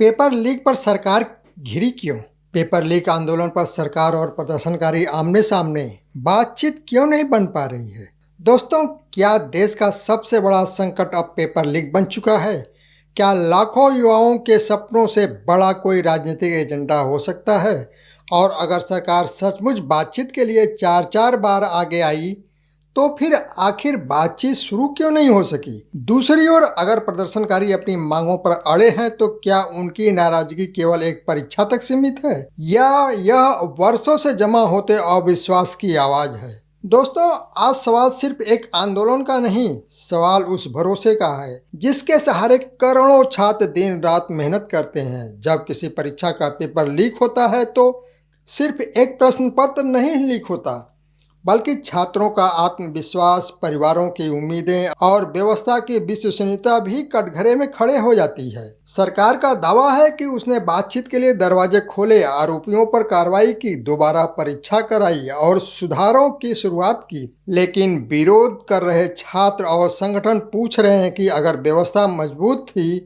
Paper leak पर सरकार घिरी क्यों? पेपर लीक आंदोलन पर सरकार और प्रदर्शनकारी आमने सामने बातचीत क्यों नहीं बन पा रही है? दोस्तों, क्या देश का सबसे बड़ा संकट अब पेपर लीक बन चुका है? क्या लाखों युवाओं के सपनों से बड़ा कोई राजनीतिक एजेंडा हो सकता है? और अगर सरकार सचमुच बातचीत के लिए चार चार बार आगे आई तो फिर आखिर बातचीत शुरू क्यों नहीं हो सकी? दूसरी ओर अगर प्रदर्शनकारी अपनी मांगों पर अड़े हैं तो क्या उनकी नाराजगी केवल एक परीक्षा तक सीमित है या यह वर्षों से जमा होते अविश्वास की आवाज है? दोस्तों, आज सवाल सिर्फ एक आंदोलन का नहीं, सवाल उस भरोसे का है जिसके सहारे करोड़ों छात्र दिन रात मेहनत करते हैं। जब किसी परीक्षा का पेपर लीक होता है तो सिर्फ एक प्रश्न पत्र नहीं लीक होता, बल्कि छात्रों का आत्मविश्वास, परिवारों की उम्मीदें और व्यवस्था की विश्वसनीयता भी कटघरे में खड़े हो जाती है। सरकार का दावा है कि उसने बातचीत के लिए दरवाजे खोले, आरोपियों पर कार्रवाई की, दोबारा परीक्षा कराई और सुधारों की शुरुआत की। लेकिन विरोध कर रहे छात्र और संगठन पूछ रहे हैं कि अगर व्यवस्था मजबूत थी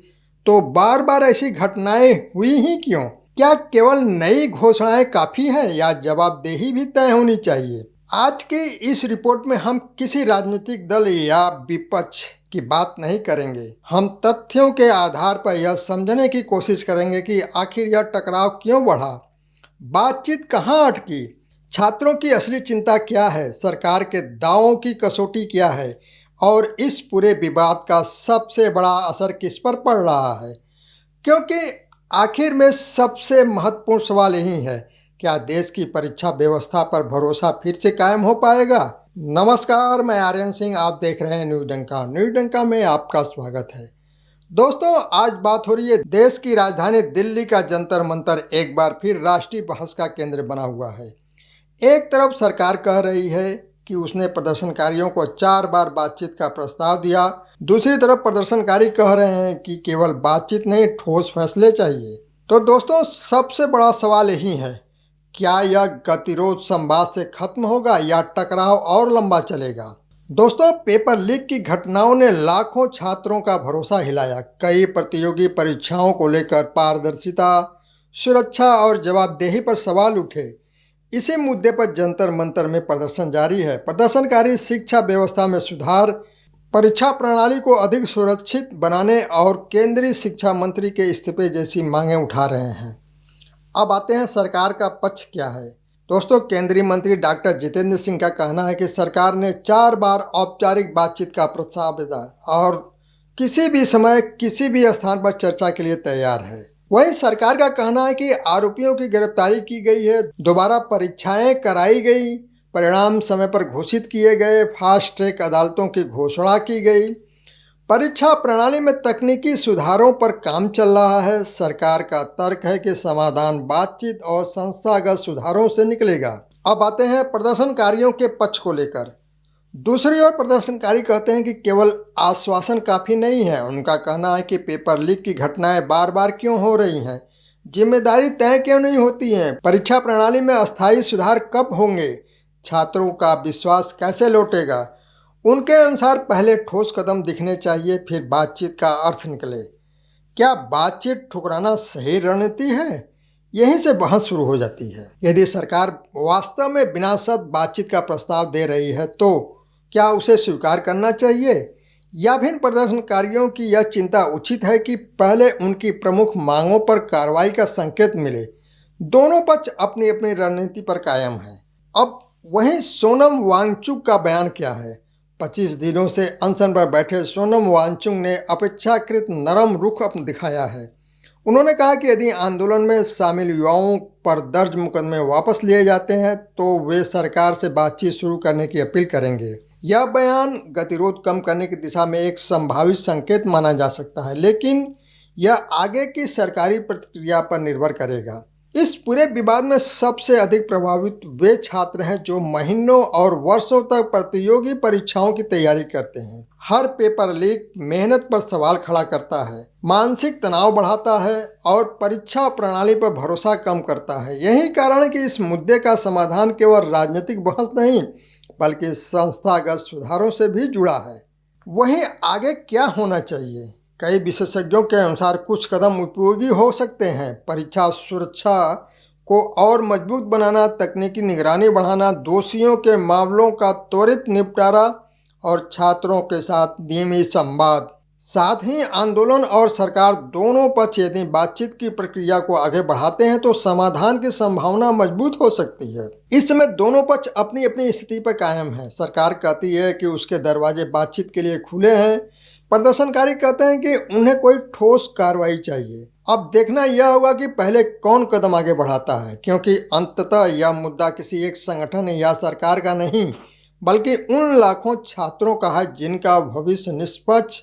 तो बार बार ऐसी घटनाएं हुई ही क्यों? क्या केवल नई घोषणाएं काफी है या जवाबदेही भी तय होनी चाहिए? आज की इस रिपोर्ट में हम किसी राजनीतिक दल या विपक्ष की बात नहीं करेंगे। हम तथ्यों के आधार पर यह समझने की कोशिश करेंगे कि आखिर यह टकराव क्यों बढ़ा, बातचीत कहां अटकी, छात्रों की असली चिंता क्या है, सरकार के दावों की कसौटी क्या है और इस पूरे विवाद का सबसे बड़ा असर किस पर पड़ रहा है। क्योंकि आखिर में सबसे महत्वपूर्ण सवाल यही है, क्या देश की परीक्षा व्यवस्था पर भरोसा फिर से कायम हो पाएगा? नमस्कार, मैं आर्यन सिंह, आप देख रहे हैं न्यूज डंका। न्यूज डंका में आपका स्वागत है। दोस्तों, आज बात हो रही है देश की राजधानी दिल्ली का जंतर मंतर एक बार फिर राष्ट्रीय बहस का केंद्र बना हुआ है। एक तरफ सरकार कह रही है कि उसने प्रदर्शनकारियों को 4 बार बातचीत का प्रस्ताव दिया, दूसरी तरफ प्रदर्शनकारी कह रहे हैं कि केवल बातचीत नहीं, ठोस फैसले चाहिए। तो दोस्तों, सबसे बड़ा सवाल यही है, क्या यह गतिरोध संवाद से खत्म होगा या टकराव और लंबा चलेगा? दोस्तों, पेपर लीक की घटनाओं ने लाखों छात्रों का भरोसा हिलाया। कई प्रतियोगी परीक्षाओं को लेकर पारदर्शिता, सुरक्षा और जवाबदेही पर सवाल उठे। इसी मुद्दे पर जंतर मंतर में प्रदर्शन जारी है। प्रदर्शनकारी शिक्षा व्यवस्था में सुधार, परीक्षा प्रणाली को अधिक सुरक्षित बनाने और केंद्रीय शिक्षा मंत्री के इस्तीफे जैसी मांगें उठा रहे हैं। अब आते हैं सरकार का पक्ष क्या है। दोस्तों, केंद्रीय मंत्री डॉक्टर जितेंद्र सिंह का कहना है कि सरकार ने 4 बार औपचारिक बातचीत का प्रस्ताव दिया और किसी भी समय किसी भी स्थान पर चर्चा के लिए तैयार है। वहीं सरकार का कहना है कि आरोपियों की गिरफ्तारी की गई है, दोबारा परीक्षाएं कराई गई, परिणाम समय पर घोषित किए गए, फास्ट ट्रैक अदालतों की घोषणा की गई, परीक्षा प्रणाली में तकनीकी सुधारों पर काम चल रहा है। सरकार का तर्क है कि समाधान बातचीत और संस्थागत सुधारों से निकलेगा। अब आते हैं प्रदर्शनकारियों के पक्ष को लेकर। दूसरी ओर प्रदर्शनकारी कहते हैं कि केवल आश्वासन काफ़ी नहीं है। उनका कहना है कि पेपर लीक की घटनाएं बार बार क्यों हो रही हैं, जिम्मेदारी तय क्यों नहीं होती है, परीक्षा प्रणाली में अस्थायी सुधार कब होंगे, छात्रों का विश्वास कैसे लौटेगा। उनके अनुसार पहले ठोस कदम दिखने चाहिए, फिर बातचीत का अर्थ निकले। क्या बातचीत ठुकराना सही रणनीति है? यहीं से बहस शुरू हो जाती है। यदि सरकार वास्तव में बिना शर्त बातचीत का प्रस्ताव दे रही है तो क्या उसे स्वीकार करना चाहिए, या फिर प्रदर्शनकारियों की यह चिंता उचित है कि पहले उनकी प्रमुख मांगों पर कार्रवाई का संकेत मिले? दोनों पक्ष अपनी अपनी रणनीति पर कायम हैं। अब वहीं सोनम वांगचुक का बयान क्या है? 25 दिनों से अनशन पर बैठे सोनम वांगचुक ने अपेक्षाकृत नरम रुख दिखाया है। उन्होंने कहा कि यदि आंदोलन में शामिल युवाओं पर दर्ज मुकदमे वापस लिए जाते हैं तो वे सरकार से बातचीत शुरू करने की अपील करेंगे। यह बयान गतिरोध कम करने की दिशा में एक संभावित संकेत माना जा सकता है, लेकिन यह आगे की सरकारी प्रतिक्रिया पर निर्भर करेगा। इस पूरे विवाद में सबसे अधिक प्रभावित वे छात्र हैं जो महीनों और वर्षों तक प्रतियोगी परीक्षाओं की तैयारी करते हैं। हर पेपर लीक मेहनत पर सवाल खड़ा करता है, मानसिक तनाव बढ़ाता है और परीक्षा प्रणाली पर भरोसा कम करता है। यही कारण है कि इस मुद्दे का समाधान केवल राजनीतिक बहस नहीं बल्कि संस्थागत सुधारों से भी जुड़ा है। वहीं आगे क्या होना चाहिए? कई विशेषज्ञों के अनुसार कुछ कदम उपयोगी हो सकते हैं। परीक्षा सुरक्षा को और मजबूत बनाना, तकनीकी निगरानी बढ़ाना, दोषियों के मामलों का त्वरित निपटारा और छात्रों के साथ नियमित संवाद। साथ ही आंदोलन और सरकार दोनों पक्ष यदि बातचीत की प्रक्रिया को आगे बढ़ाते हैं तो समाधान की संभावना मजबूत हो सकती है। इस समय दोनों पक्ष अपनी अपनी स्थिति पर कायम है। सरकार कहती है कि उसके दरवाजे बातचीत के लिए खुले हैं, प्रदर्शनकारी कहते हैं कि उन्हें कोई ठोस कार्रवाई चाहिए। अब देखना यह होगा कि पहले कौन कदम आगे बढ़ाता है, क्योंकि अंततः यह मुद्दा किसी एक संगठन या सरकार का नहीं बल्कि उन लाखों छात्रों का है जिनका भविष्य निष्पक्ष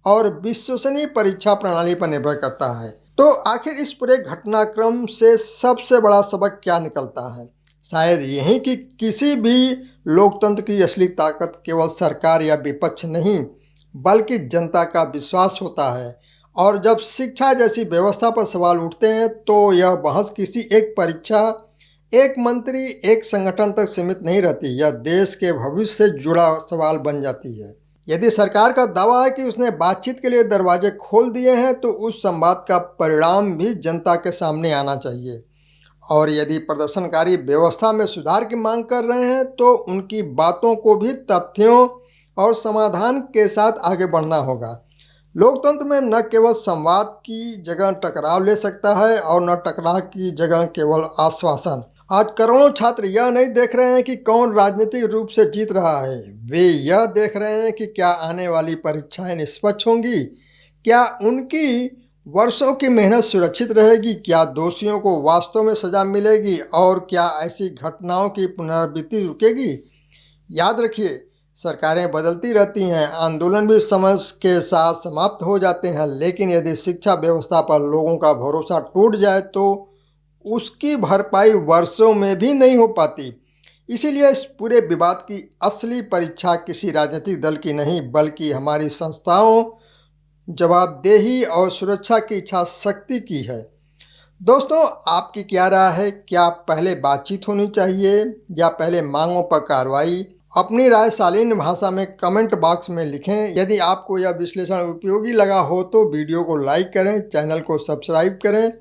और विश्वसनीय परीक्षा प्रणाली पर निर्भर करता है। तो आखिर इस पूरे घटनाक्रम से सबसे बड़ा सबक क्या निकलता है? शायद यही कि किसी भी लोकतंत्र की असली ताकत केवल सरकार या विपक्ष नहीं बल्कि जनता का विश्वास होता है। और जब शिक्षा जैसी व्यवस्था पर सवाल उठते हैं तो यह बहस किसी एक परीक्षा, एक मंत्री, एक संगठन तक सीमित नहीं रहती, यह देश के भविष्य से जुड़ा सवाल बन जाती है। यदि सरकार का दावा है कि उसने बातचीत के लिए दरवाजे खोल दिए हैं तो उस संवाद का परिणाम भी जनता के सामने आना चाहिए। और यदि प्रदर्शनकारी व्यवस्था में सुधार की मांग कर रहे हैं तो उनकी बातों को भी तथ्यों और समाधान के साथ आगे बढ़ना होगा। लोकतंत्र में न केवल संवाद की जगह टकराव ले सकता है और न टकराव की जगह केवल आश्वासन। आज करोड़ों छात्र यह नहीं देख रहे हैं कि कौन राजनीतिक रूप से जीत रहा है, वे यह देख रहे हैं कि क्या आने वाली परीक्षाएं निष्पक्ष होंगी, क्या उनकी वर्षों की मेहनत सुरक्षित रहेगी, क्या दोषियों को वास्तव में सजा मिलेगी और क्या ऐसी घटनाओं की पुनरावृत्ति रुकेगी। याद रखिए, सरकारें बदलती रहती हैं, आंदोलन भी समय के साथ समाप्त हो जाते हैं, लेकिन यदि शिक्षा व्यवस्था पर लोगों का भरोसा टूट जाए तो उसकी भरपाई वर्षों में भी नहीं हो पाती। इसीलिए इस पूरे विवाद की असली परीक्षा किसी राजनीतिक दल की नहीं बल्कि हमारी संस्थाओं, जवाबदेही और सुरक्षा की इच्छा शक्ति की है। दोस्तों, आपकी क्या राय है? क्या पहले बातचीत होनी चाहिए या पहले मांगों पर कार्रवाई? अपनी राय शालीन भाषा में कमेंट बॉक्स में लिखें। यदि आपको यह विश्लेषण उपयोगी लगा हो तो वीडियो को लाइक करें, चैनल को सब्सक्राइब करें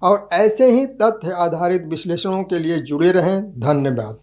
और ऐसे ही तथ्य आधारित विश्लेषणों के लिए जुड़े रहें। धन्यवाद।